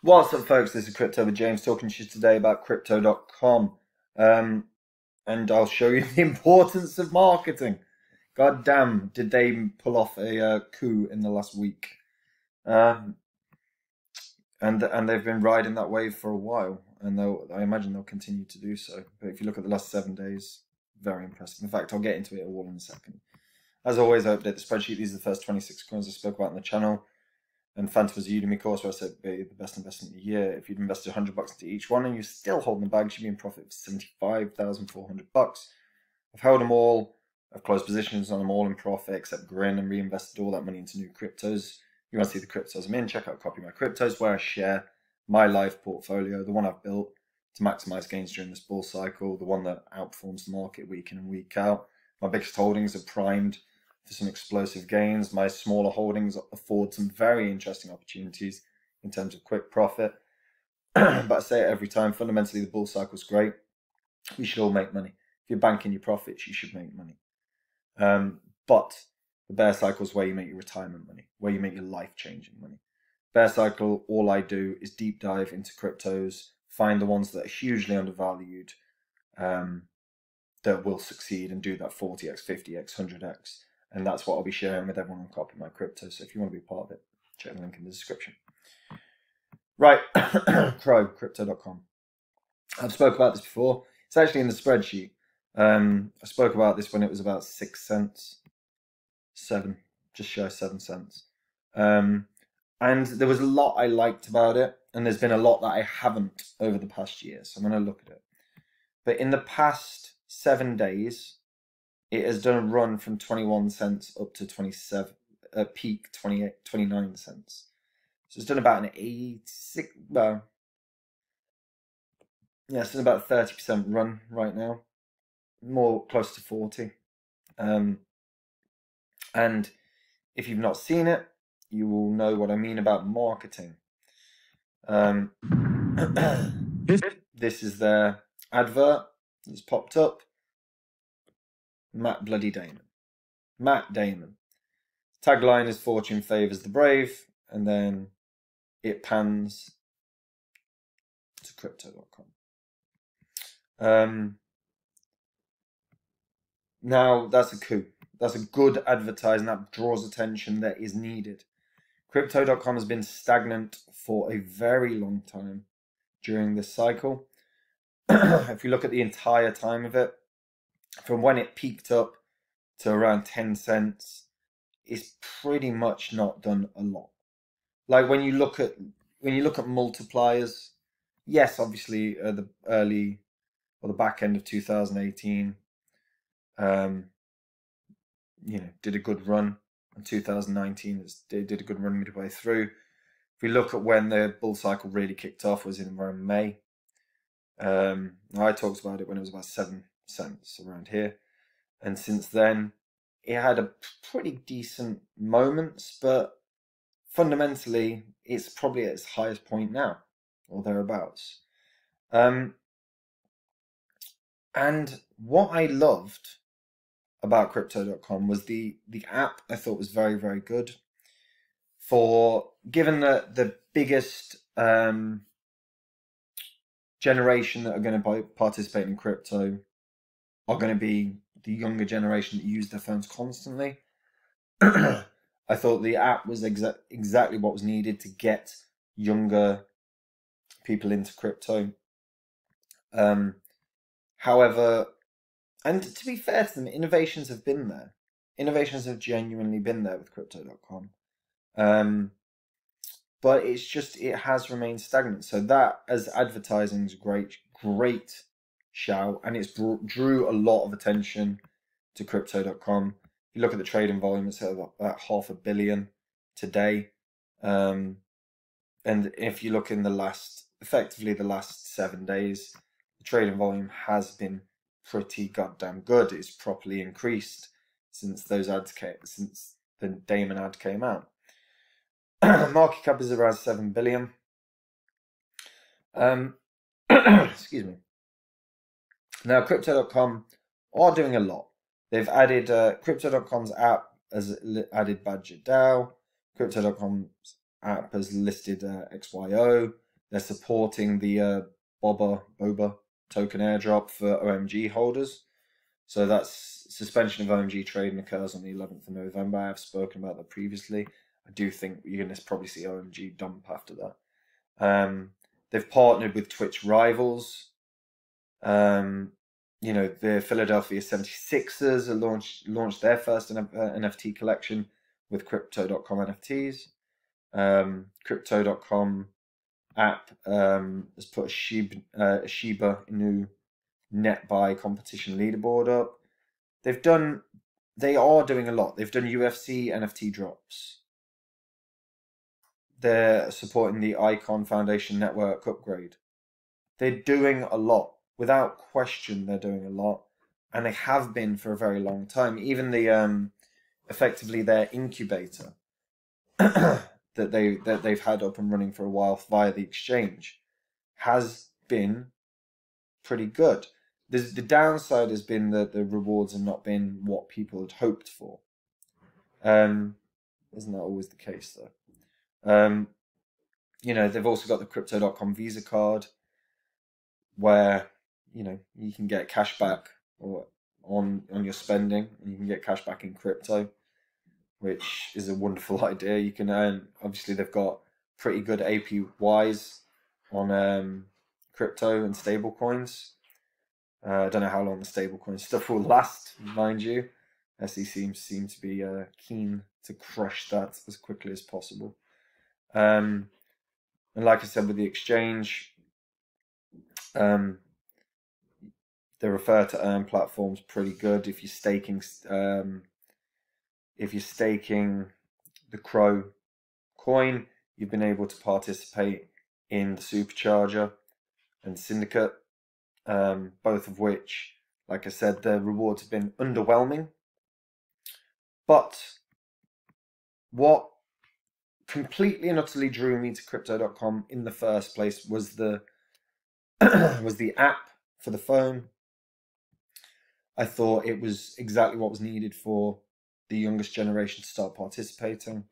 What's up, folks? This is Crypto with James, talking to you today about Crypto.com. And I'll show you the importance of marketing. God damn, did they pull off a coup in the last week. And they've been riding that wave for a while, and I imagine they'll continue to do so. But if you look at the last 7 days, very impressive. In fact, I'll get into it all in a second. As always, I update the spreadsheet. These are the first 26 coins I spoke about on the channel. And Phantom was a Udemy course where I said be the best investment of the year. If you'd invested $100 into each one and you're still holding the bag, you'd be in profit for $75,400. I've held them all. I've closed positions on them all in profit, except Grin, and reinvested all that money into new cryptos. You want to see the cryptos I'm in? Check out Copy My Cryptos, where I share my live portfolio, the one I've built to maximize gains during this bull cycle, the one that outperforms the market week in and week out. My biggest holdings are primed for some explosive gains. My smaller holdings afford some very interesting opportunities in terms of quick profit. But I say it every time, fundamentally the bull cycle is great. We should all make money. If you're banking your profits, you should make money. But the bear cycle is where you make your retirement money, where you make your life-changing money. Bear cycle, all I do is deep dive into cryptos, find the ones that are hugely undervalued, that will succeed and do that 40x, 50x, 100x. And that's what I'll be sharing with everyone on Copy My Crypto. So if you want to be part of it, check the link in the description. Right, CRO, Crypto.com. I've spoke about this before. It's actually in the spreadsheet. I spoke about this when it was about 6 cents, just shy of 7 cents. And there was a lot I liked about it, and there's been a lot that I haven't over the past year. So I'm going to look at it. But in the past 7 days, it has done a run from 21 cents up to 27, peak 29 cents. So it's done about an 86, well, yeah, it's done about a 30% run right now, more close to 40. And if you've not seen it, you will know what I mean about marketing. This is their advert that's popped up. Matt bloody Damon. Matt Damon. Tagline is "Fortune favors the brave," and then it pans to Crypto.com. Now that's a coup. That's a good advertising that draws attention that is needed. Crypto.com has been stagnant for a very long time during this cycle. If you look at the entire time of it, from when it peaked up to around 10 cents, it's pretty much not done a lot. Like when you look at multipliers, yes, obviously the early or the back end of 2018, did a good run. In 2019, they did a good run midway through. If we look at when the bull cycle really kicked off, was in around May. I talked about it when it was about 7 cents around here, and since then it had a pretty decent moments, but fundamentally it's probably at its highest point now or thereabouts. And what I loved about Crypto.com was the app. I thought was very, very good, for given that the biggest generation that are going to participate in crypto are going to be the younger generation that use their phones constantly. I thought the app was exactly what was needed to get younger people into crypto. However, and to be fair to them, innovations have been there. Innovations have genuinely been there with Crypto.com. But it's just, it has remained stagnant. So that, as advertising, is great shout, and it's drew a lot of attention to Crypto.com. If you look at the trading volume, it's at about $500 million today. And if you look in effectively the last 7 days, the trading volume has been pretty goddamn good. It's properly increased since since the Damon ad came out. Market cap is around 7 billion. Excuse me. Now, Crypto.com are doing a lot. They've added Crypto.com's app has added Badger DAO. Crypto.com's app has listed XYO. They're supporting the Boba token airdrop for OMG holders. So that's suspension of OMG trading occurs on the 11th of November. I have spoken about that previously. I do think you're going to probably see OMG dump after that. They've partnered with Twitch rivals. You know, the Philadelphia 76ers have launched their first NFT collection with Crypto.com NFTs. Crypto.com app has put a Shiba Inu net buy competition leaderboard up. They are doing a lot. They've done UFC NFT drops. They're supporting the Icon Foundation network upgrade. They're doing a lot. Without question, they're doing a lot. And they have been for a very long time. Even the effectively their incubator that they've had up and running for a while via the exchange has been pretty good. The downside has been that the rewards have not been what people had hoped for. Isn't that always the case though? You know, they've also got the Crypto.com Visa card, where you know you can get cash back or on your spending, and you can get cash back in crypto, which is a wonderful idea. You can earn. Obviously, they've got pretty good APYs on crypto and stable coins. I don't know how long the stablecoin stuff will last, mind you. SEC seems to be keen to crush that as quickly as possible. And like I said, with the exchange, they refer to earn platforms pretty good. If you're staking the CRO coin, you've been able to participate in the Supercharger and Syndicate. Both of which, like I said, the rewards have been underwhelming. But what completely and utterly drew me to Crypto.com in the first place was the app for the phone. I thought it was exactly what was needed for the youngest generation to start participating.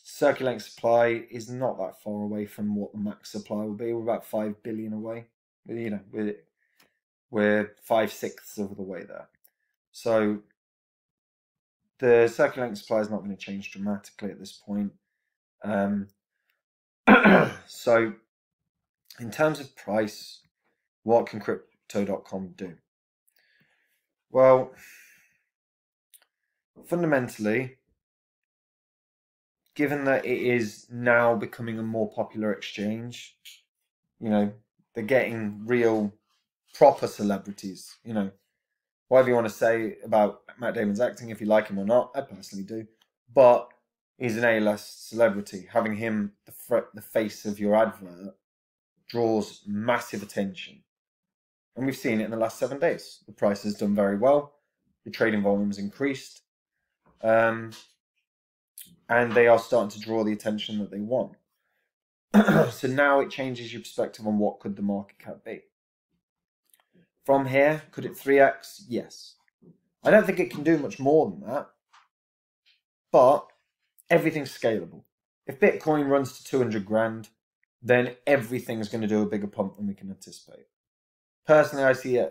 Circulating supply is not that far away from what the max supply will be. We're about 5 billion away. You know, we're 5/6 of the way there. So the circulating supply is not going to change dramatically at this point. So in terms of price, what can Crypto.com do? Well, fundamentally, given that it is now becoming a more popular exchange, you know, they're getting real proper celebrities, you know, whatever you want to say about Matt Damon's acting, if you like him or not, I personally do, but he's an A-list celebrity. Having him the face of your advert draws massive attention. And we've seen it in the last 7 days. The price has done very well. The trading volume has increased. And they are starting to draw the attention that they want. So now it changes your perspective on what could the market cap be. From here, could it 3x? Yes. I don't think it can do much more than that. But everything's scalable. If Bitcoin runs to 200 grand, then everything's going to do a bigger pump than we can anticipate. Personally, I see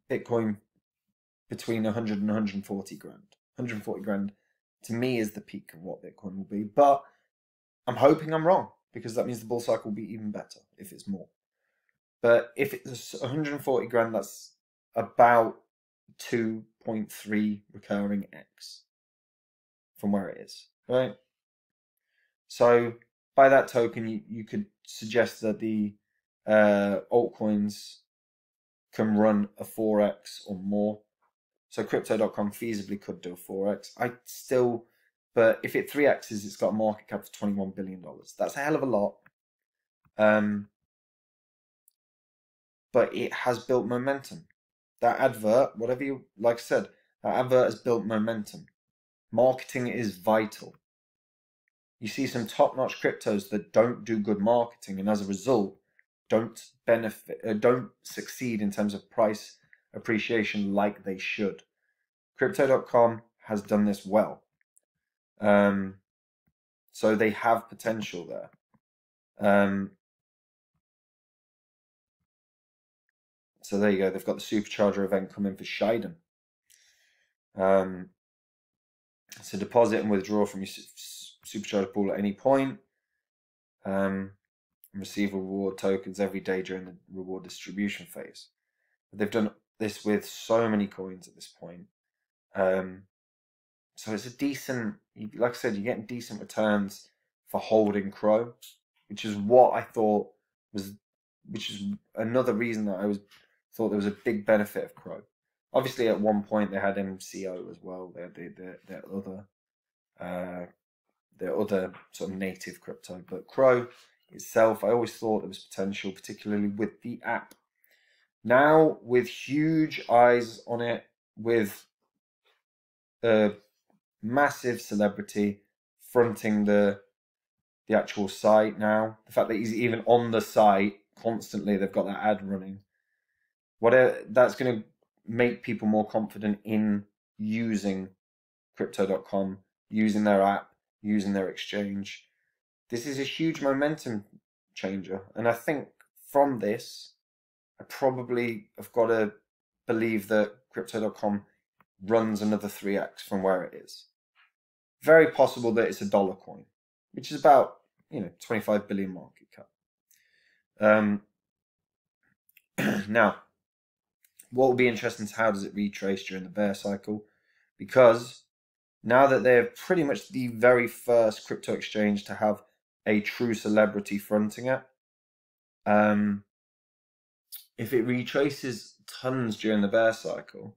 Bitcoin between 100 and 140 grand. 140 grand to me is the peak of what Bitcoin will be. But I'm hoping I'm wrong, because that means the bull cycle will be even better if it's more. But if it's 140 grand, that's about 2.3 recurring X from where it is, right? So by that token, you could suggest that the altcoins can run a 4x or more. So Crypto.com feasibly could do a 4x. But if it 3x's, it's got a market cap of $21 billion. That's a hell of a lot. But it has built momentum. That advert, whatever you like I said, that advert has built momentum. Marketing is vital. You see some top-notch cryptos that don't do good marketing, and as a result, don't succeed in terms of price appreciation like they should. Crypto.com has done this well. So they have potential there. So there you go. They've got the Supercharger event coming for Scheiden. So deposit and withdraw from your Supercharger pool at any point. And receive reward tokens every day during the reward distribution phase. They've done this with so many coins at this point. So it's a decent, like I said, you're getting decent returns for holding CRO, which is what I thought was, which is another reason that thought there was a big benefit of CRO. Obviously, at one point they had MCO as well. They had their other sort of native crypto, but CRO itself, I always thought there was potential, particularly with the app. Now, with huge eyes on it, with a massive celebrity fronting the actual site now, the fact that he's even on the site constantly, they've got that ad running. That's going to make people more confident in using Crypto.com, using their app, using their exchange. This is a huge momentum changer, and I think from this, I probably have got to believe that Crypto.com runs another 3x from where it is. Very possible that it's a dollar coin, which is about 25 billion market cap. Now, what will be interesting is how does it retrace during the bear cycle, because now that they're pretty much the very first crypto exchange to have a true celebrity fronting it, if it retraces tons during the bear cycle,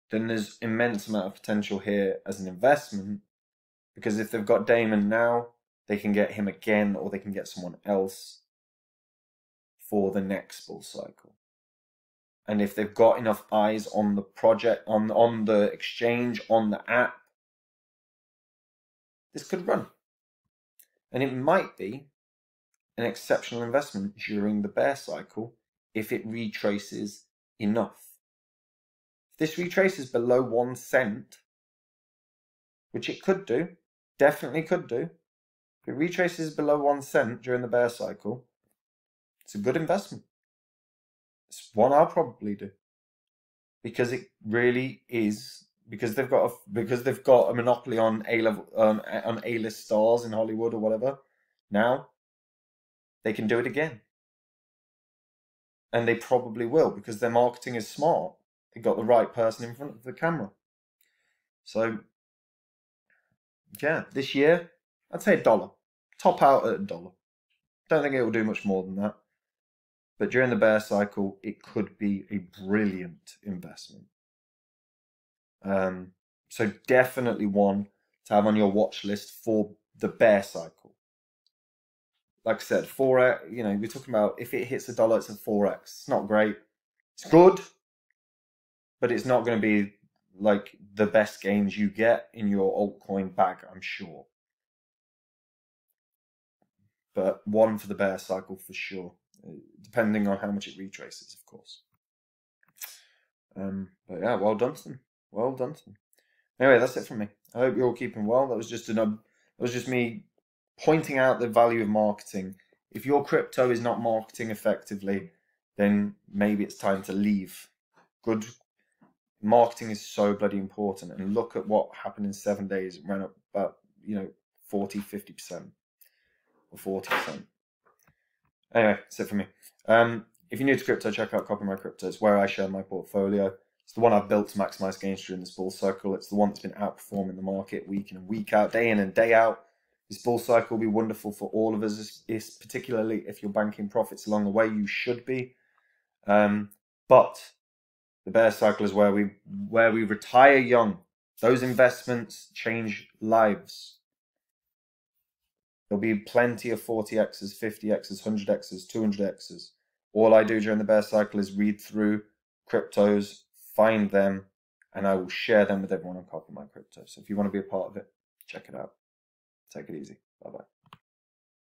then there's immense amount of potential here as an investment, because if they've got Damon now, they can get him again, or they can get someone else for the next bull cycle. And if they've got enough eyes on the project, on the exchange, on the app, this could run. And it might be an exceptional investment during the bear cycle if it retraces enough. If this retraces below 1 cent, which it could do, definitely could do, if it retraces below 1 cent during the bear cycle, it's a good investment. It's one I'll probably do, because it really is, because they've got a monopoly on A-list stars in Hollywood or whatever. Now they can do it again, and they probably will, because their marketing is smart. They got the right person in front of the camera. So yeah, this year I'd say $1. Top out at $1. Don't think it will do much more than that. But during the bear cycle, it could be a brilliant investment. So definitely one to have on your watch list for the bear cycle. Like I said, 4x, we're talking about if it hits $1, it's a 4x. It's not great. It's good, but it's not going to be like the best gains you get in your altcoin bag, I'm sure. But one for the bear cycle for sure, depending on how much it retraces, of course. But yeah, well done to them. Well done to them. Anyway, that's it from me. I hope you're all keeping well. That was just me pointing out the value of marketing. If your crypto is not marketing effectively, then maybe it's time to leave. Good marketing is so bloody important. And look at what happened in 7 days. It ran up about 40, 50%. Or 40%. Anyway, that's it for me. If you're new to crypto, check out Copy My Crypto. It's where I share my portfolio. It's the one I've built to maximize gains during this bull cycle. It's the one that's been outperforming the market week in and week out, day in and day out. This bull cycle will be wonderful for all of us, particularly if you're banking profits along the way. You should be. But the bear cycle is where we retire young. Those investments change lives. There'll be plenty of 40x's, 50x's, 100x's, 200x's. All I do during the bear cycle is read through cryptos, find them, and I will share them with everyone on Copy My Crypto. So if you want to be a part of it, check it out. Take it easy. Bye-bye.